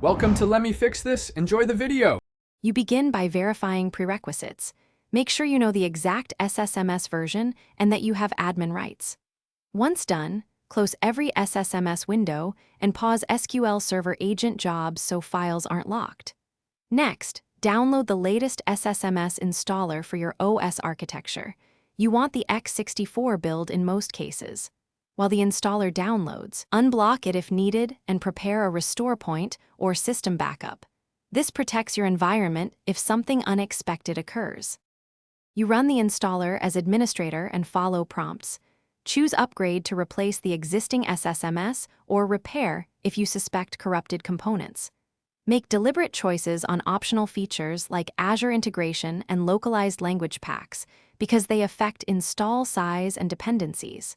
Welcome to Let Me Fix This. Enjoy the video. You begin by verifying prerequisites. Make sure you know the exact SSMS version and that you have admin rights. Once done, close every SSMS window and pause SQL Server agent jobs so files aren't locked. Next, download the latest SSMS installer for your OS architecture. You want the x64 build in most cases. While the installer downloads, unblock it if needed and prepare a restore point or system backup. This protects your environment if something unexpected occurs. You run the installer as administrator and follow prompts. Choose Upgrade to replace the existing SSMS or Repair if you suspect corrupted components. Make deliberate choices on optional features like Azure integration and localized language packs because they affect install size and dependencies.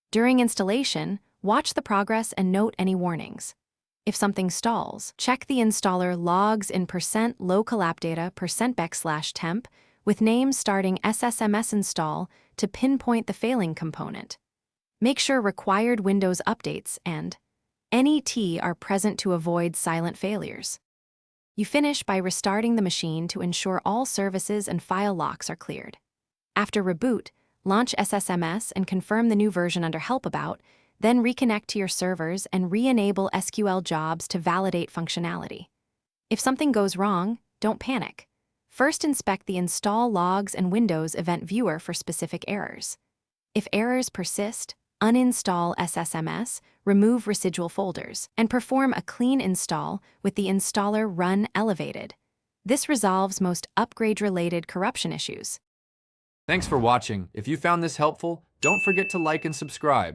During installation, watch the progress and note any warnings. If something stalls, check the installer logs in %localappdata %bec/temp with names starting SSMS install to pinpoint the failing component. Make sure required Windows updates and NET are present to avoid silent failures. You finish by restarting the machine to ensure all services and file locks are cleared. After reboot, launch SSMS and confirm the new version under Help About, then reconnect to your servers and re-enable SQL jobs to validate functionality. If something goes wrong, don't panic. First inspect the install logs and Windows Event Viewer for specific errors. If errors persist, uninstall SSMS, remove residual folders, and perform a clean install with the installer run elevated. This resolves most upgrade-related corruption issues. Thanks for watching. If you found this helpful, don't forget to like and subscribe.